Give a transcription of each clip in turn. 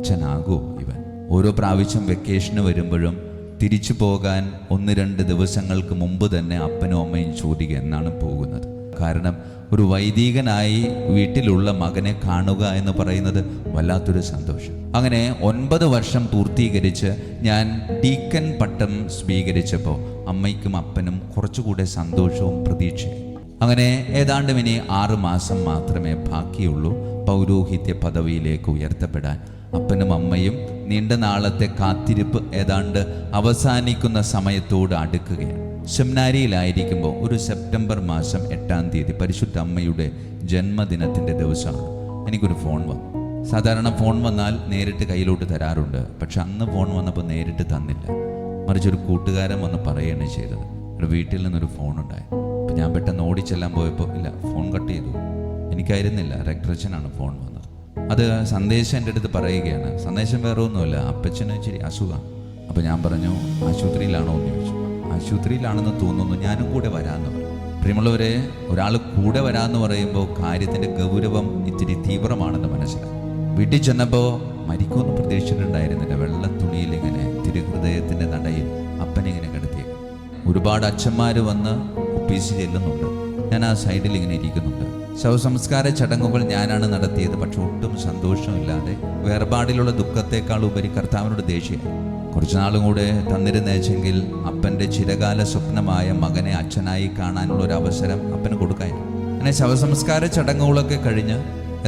അച്ഛനാകുമോ ഇവൻ? ഓരോ പ്രാവശ്യം വെക്കേഷന് വരുമ്പോഴും തിരിച്ചു പോകാൻ 1-2 ദിവസങ്ങൾക്ക് മുമ്പ് തന്നെ അപ്പനും അമ്മയും ചോദിക്കുക എന്നാണ് പോകുന്നത്. കാരണം ഒരു വൈദികനായി വീട്ടിലുള്ള മകനെ കാണുക എന്ന് പറയുന്നത് വല്ലാത്തൊരു സന്തോഷം. അങ്ങനെ 9 വർഷം പൂർത്തീകരിച്ച് ഞാൻ ഡീക്കൻ പട്ടം സ്വീകരിച്ചപ്പോൾ അമ്മയ്ക്കും അപ്പനും കുറച്ചുകൂടെ സന്തോഷവും പ്രതീക്ഷയും. അങ്ങനെ ഏതാണ്ട് ഇനി 6 മാസം മാത്രമേ ബാക്കിയുള്ളൂ പൗരോഹിത്യ പദവിയിലേക്ക് ഉയർത്തപ്പെടാൻ. അപ്പനും അമ്മയും നീണ്ട നാളത്തെ കാത്തിരിപ്പ് ഏതാണ്ട് അവസാനിക്കുന്ന സമയത്തോട് അടുക്കുകയാണ്. സെമിനാരിയിലായിരിക്കുമ്പോൾ ഒരു സെപ്റ്റംബർ മാസം 8-ാം തീയതി പരിശുദ്ധ അമ്മയുടെ ജന്മദിനത്തിൻ്റെ ദിവസമാണ്. എനിക്കൊരു ഫോൺ വന്നു. സാധാരണ ഫോൺ വന്നാൽ നേരിട്ട് കയ്യിലോട്ട് തരാറുണ്ട്. പക്ഷെ അന്ന് ഫോൺ വന്നപ്പോൾ നേരിട്ട് തന്നില്ല. മറിച്ച് ഒരു കൂട്ടുകാരൻ വന്ന് പറയുകയാണ് ചെയ്തത്. ഒരു വീട്ടിൽ നിന്നൊരു ഫോൺ ഉണ്ടായി. അപ്പം ഞാൻ പെട്ടെന്ന് ഓടിച്ചെല്ലാൻ പോയപ്പോൾ ഇല്ല, ഫോൺ കട്ട് ചെയ്തു. എനിക്കായിരുന്നില്ല, റെക്ടറച്ചനാണ് ഫോൺ വന്നത്. അത് സന്ദേശം എൻ്റെ അടുത്ത് പറയുകയാണ്. സന്ദേശം വേറെ ഒന്നുമില്ല, അപ്പച്ചന് ഇച്ചിരി അസുഖമാണ്. അപ്പോൾ ഞാൻ പറഞ്ഞു, ആശുപത്രിയിലാണോ എന്ന് ചോദിച്ചു. ആശുപത്രിയിലാണെന്ന് തോന്നുന്നു, ഞാനും കൂടെ വരാമെന്ന് പറഞ്ഞു. പ്രിയമുള്ളവരെ, ഒരാൾ കൂടെ വരാമെന്ന് പറയുമ്പോൾ കാര്യത്തിൻ്റെ ഗൗരവം ഇത്തിരി തീവ്രമാണെന്ന് മനസ്സിലായി. വീട്ടിൽ ചെന്നപ്പോൾ മരിക്കുമെന്ന് പ്രതീക്ഷിച്ചിട്ടുണ്ടായിരുന്നില്ല. വെള്ള തുണിയിൽ ഇങ്ങനെ തിരുഹൃദയത്തിൻ്റെ നടയിൽ അപ്പനിങ്ങനെ കിടത്തിയത്. ഒരുപാട് അച്ഛന്മാർ വന്ന് ഒപ്പീസ് ചെല്ലുന്നുണ്ട്. ഞാൻ ആ സൈഡിൽ ഇങ്ങനെ ഇരിക്കുന്നുണ്ട്. ശവസംസ്കാര ചടങ്ങുകൾ ഞാനാണ് നടത്തിയത്. പക്ഷെ ഒട്ടും സന്തോഷമില്ലാതെ, വേർപാടിലുള്ള ദുഃഖത്തെക്കാൾ ഉപരി കർത്താവിനോട് ദേഷ്യമായി. കുറച്ചു നാളും കൂടെ തന്നിരുന്നേച്ചെങ്കിൽ അപ്പൻ്റെ ചിരകാല സ്വപ്നമായ മകനെ അച്ഛനായി കാണാനുള്ള ഒരു അവസരം അപ്പന് കൊടുക്കായിരുന്നു. അങ്ങനെ ശവസംസ്കാര ചടങ്ങുകളൊക്കെ കഴിഞ്ഞ്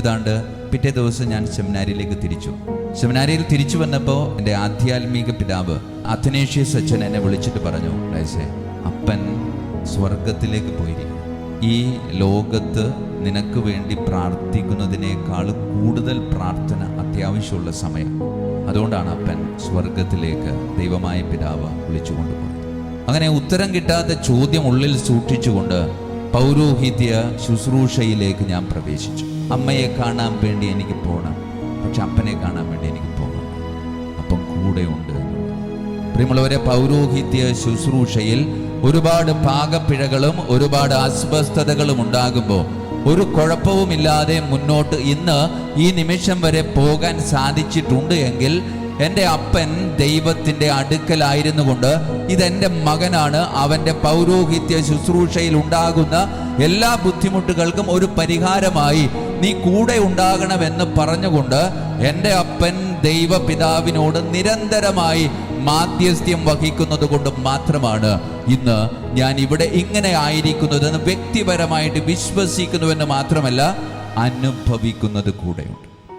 ഏതാണ്ട് പിറ്റേ ദിവസം ഞാൻ സെമിനാരിയിലേക്ക് തിരിച്ചു. സെമിനാരിയിൽ തിരിച്ചു വന്നപ്പോൾ എൻ്റെ ആധ്യാത്മിക പിതാവ് അഥനേഷ്യസ് അച്ഛൻ എന്നെ വിളിച്ചിട്ട് പറഞ്ഞു, ലൈസേ, അപ്പൻ സ്വർഗത്തിലേക്ക് പോയിരിക്കും. ഈ ലോകത്ത് നിനക്ക് വേണ്ടി പ്രാർത്ഥിക്കുന്നതിനേക്കാൾ കൂടുതൽ പ്രാർത്ഥന അത്യാവശ്യമുള്ള സമയം. അതുകൊണ്ടാണ് അപ്പൻ സ്വർഗത്തിലേക്ക് ദൈവമായ പിതാവ് വിളിച്ചുകൊണ്ടുപോയത്. അങ്ങനെ ഉത്തരം കിട്ടാത്ത ചോദ്യം ഉള്ളിൽ സൂക്ഷിച്ചുകൊണ്ട് പൗരോഹിത്യ ശുശ്രൂഷയിലേക്ക് ഞാൻ പ്രവേശിച്ചു. അമ്മയെ കാണാൻ വേണ്ടി എനിക്ക് പോകണം, പക്ഷെ അപ്പനെ കാണാൻ വേണ്ടി എനിക്ക് പോകണം. അപ്പം കൂടെ ഉണ്ട് എന്നുള്ളത്. പ്രിയമുള്ളവരെ, പൗരോഹിത്യ ശുശ്രൂഷയിൽ ഒരുപാട് പാകപ്പിഴകളും ഒരുപാട് അസ്വസ്ഥതകളും ഉണ്ടാകുമ്പോൾ ഒരു കുഴപ്പവുമില്ലാതെ മുന്നോട്ട് ഇന്ന് ഈ നിമിഷം വരെ പോകാൻ സാധിച്ചിട്ടുണ്ട് എങ്കിൽ എൻ്റെ അപ്പൻ ദൈവത്തിൻ്റെ അടുക്കലായിരുന്നു കൊണ്ട് ഇതെൻ്റെ മകനാണ്, അവൻ്റെ പൗരോഹിത്യ ശുശ്രൂഷയിൽ ഉണ്ടാകുന്ന എല്ലാ ബുദ്ധിമുട്ടുകൾക്കും ഒരു പരിഹാരമായി നീ കൂടെ ഉണ്ടാകണമെന്ന് പറഞ്ഞുകൊണ്ട് എൻ്റെ അപ്പൻ ദൈവപിതാവിനോട് നിരന്തരമായി മാധ്യസ്ഥ്യം വഹിക്കുന്നത് കൊണ്ട് മാത്രമാണ് ഇന്ന് ഞാൻ ഇവിടെ ഇങ്ങനെ ആയിരിക്കുന്നതെന്ന് വ്യക്തിപരമായിട്ട് വിശ്വസിക്കുന്നുവെന്ന് മാത്രമല്ല അനുഭവിക്കുന്നത് കൂടെയുണ്ട്.